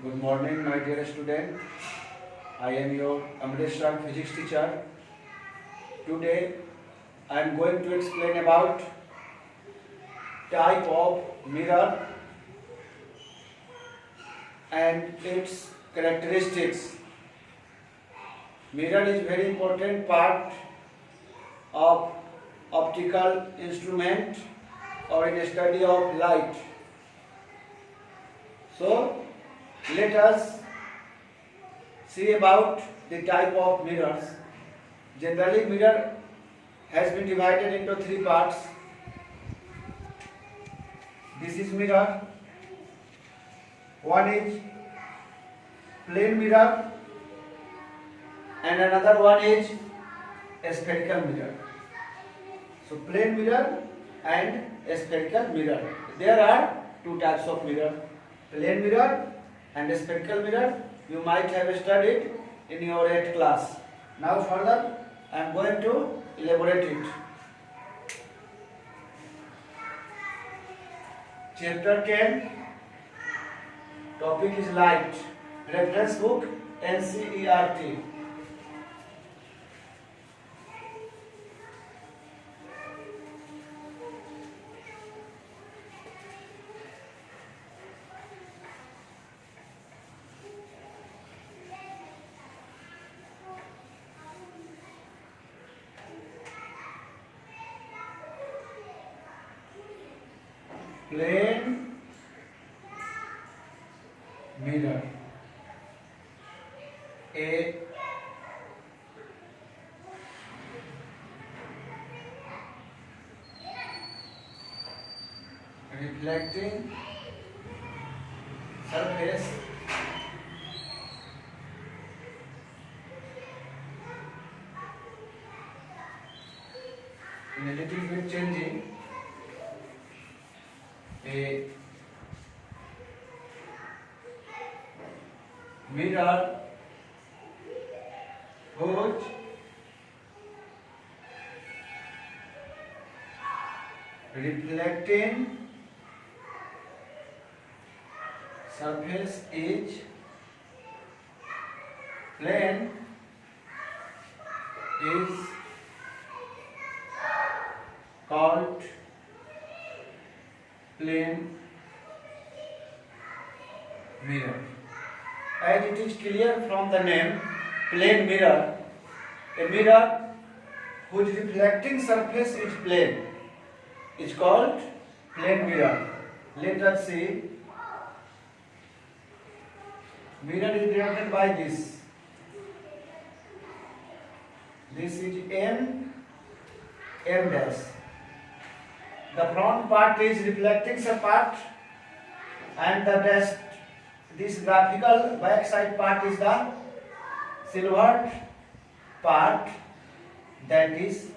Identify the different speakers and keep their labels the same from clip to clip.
Speaker 1: Good morning, my dear student. I am your Amresh Ram physics teacher. Today, I am going to explain about type of mirror and its characteristics. Mirror is very important part of optical instrument or in study of light. So, let us see about the type of mirrors. Generally, mirror has been divided into three parts. This is mirror. One is plane mirror and another one is a spherical mirror. So plane mirror and a spherical mirror. There are two types of mirror. Plane mirror and a spherical mirror. You might have studied in your 8th class. Now further I am going to elaborate it. Chapter 10. Topic is light. Reference book NCERT. Plane mirror. A reflecting surface in a little bit changing. A mirror whose reflecting surface is plane is called plane mirror. As it is clear from the name plane mirror, a mirror whose reflecting surface is plane is called plane mirror. Let us see. Mirror is denoted by this. This is M dash. The front part is reflecting part and the rest, this graphical back side part is the silvered part that is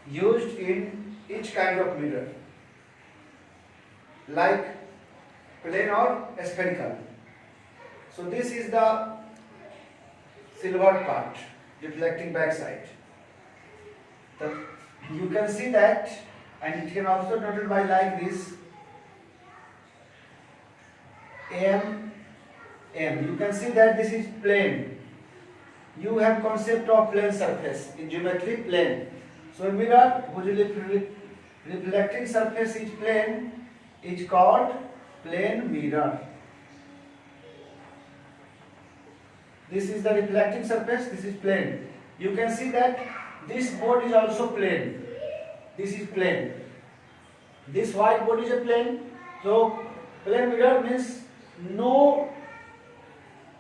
Speaker 1: used in each kind of mirror, like plane or spherical. So this is the silvered part, reflecting back side. You can see that, and it can also noted by like this M. You can see that this is plane. You have concept of plane surface in geometry, plane. So a mirror whose reflecting surface is plane is called plane mirror. This is the reflecting surface, this is plane. You can see that this board is also plane. This is plane. This white board is a plane. So plane mirror means no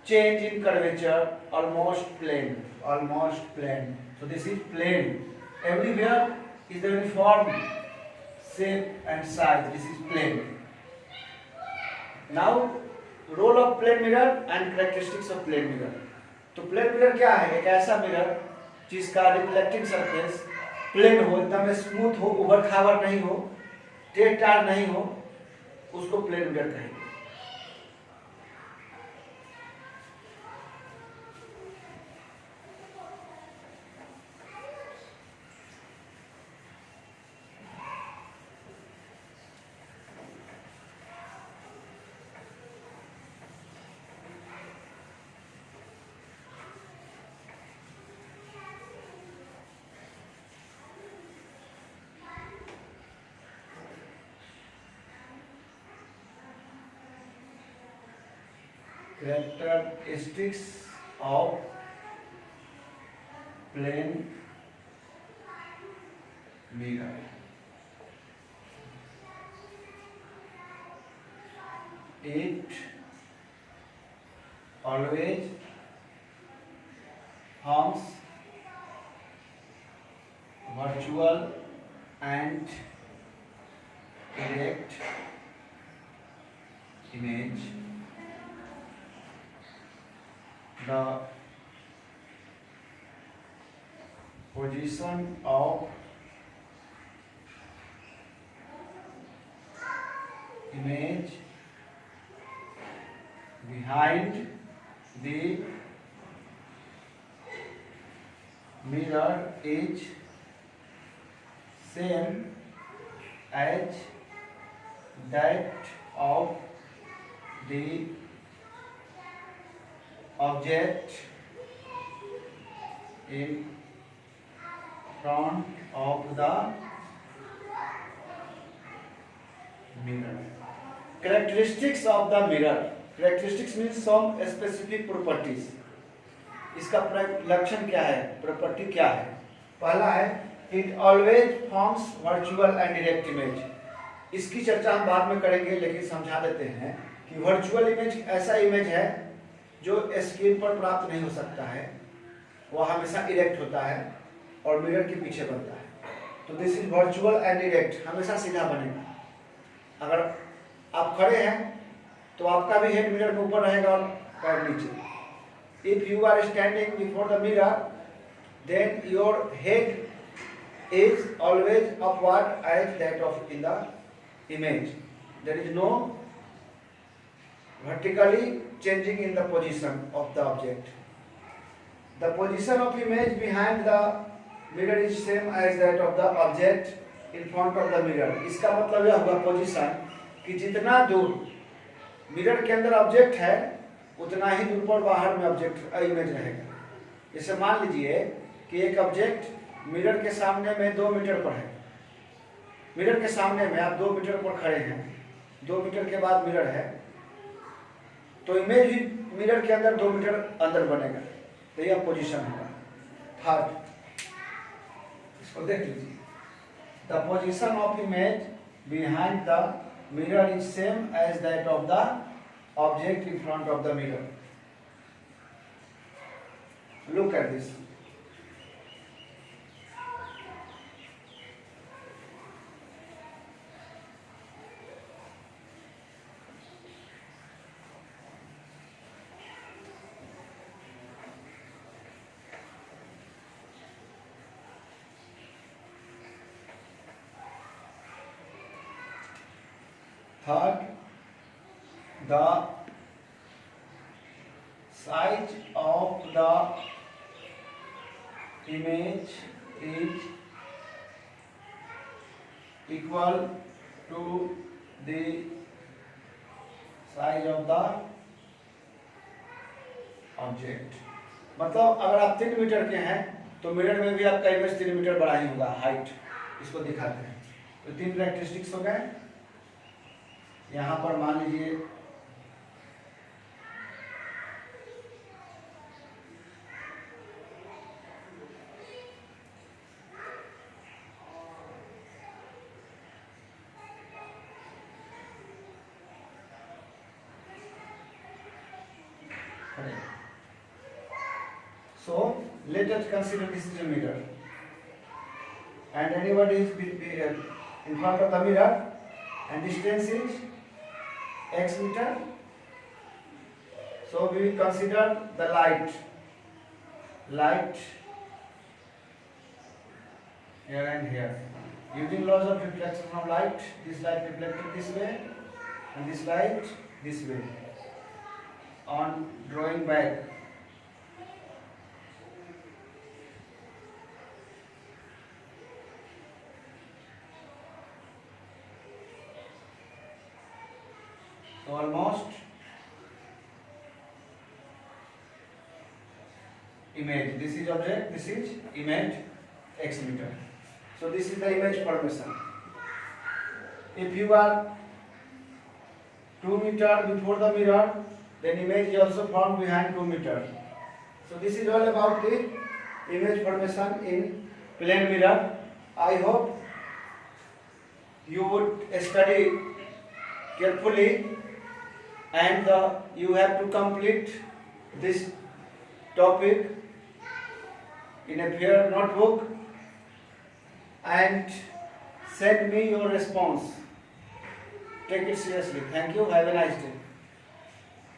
Speaker 1: change in curvature, almost plane. So this is plane. Everywhere is the uniform shape and size. This is plane. Now role of plane mirror and characteristics of plane mirror. तो plane mirror क्या है? एक ऐसा mirror जिसका reflecting surface plane हो, एकदम smooth हो, उबड़ खाबड़ नहीं हो, टेढ़ टाढ़ नहीं हो, उसको प्लेन मिरर कहेंगे. characteristics of plane mirror. It always forms virtual and direct image. The position of image behind the mirror is same as that of the object in front of the mirror. Characteristics of the mirror. Characteristics means some specific properties. इसका लक्षण क्या है, property क्या है? पहला है it always forms virtual and direct image. इसकी चर्चा हम बाद में करेंगे, लेकिन समझा देते हैं कि वर्चुअल इमेज ऐसा इमेज है जो स्क्रीन पर प्राप्त नहीं हो सकता है, वह हमेशा इरेक्ट होता है और मिरर के पीछे बनता है। तो this is virtual and direct, हमेशा सीधा बनेगा। अगर आप खड़े हैं तो आपका भी हेड मिरर के ऊपर रहेगा और पैर नीचे। If you are standing before the mirror, then your head is always upward as that of in the image. There is no vertically changing in the position of the object. The position of image behind the mirror is same as that of the object in front of the mirror. इसका मतलब यह हुआ position कि जितना दूर mirror के अंदर object है उतना ही दूर पर बाहर में ऑब्जेक्ट इमेज रहेगा। जैसे मान लीजिए कि एक ऑब्जेक्ट मिरर के सामने में 2 मीटर पर है। मिरर के सामने में आप 2 मीटर पर खड़े हैं, 2 मीटर के बाद मिरर है, तो इमेज भी मिरर के अंदर 2 मीटर अंदर बनेगा। तो यह पोजीशन होगा। थर्ड, इसको देख लीजिए। The position of image behind the mirror is same as that of the object in front of the mirror. Look at this. Third, the size of the image is equal to the size of the object. मतलब अगर आप 3 metre के हैं तो mirror में भी आपका image 3 metre बड़ा ही होगा, हाइट। इसको दिखाते हैं। तो 3 कैरेक्टरिस्टिक्स हो गए। यहाँ पर मान लीजिए so let us consider this is a mirror and anybody is in front of the mirror and distance is x meter. So we will consider the light here and here. Using laws of reflection of light, this light reflected this way and this light this way. On drawing back, so almost image, this is object, this is image x meter. So this is the image formation. If you are 2 meter before the mirror then image is also formed behind 2 meter. So this is all about the image formation in plane mirror. I hope you would study carefully, and you have to complete this topic in a fair notebook and send me your response. Take it seriously. Thank you. Have a nice day.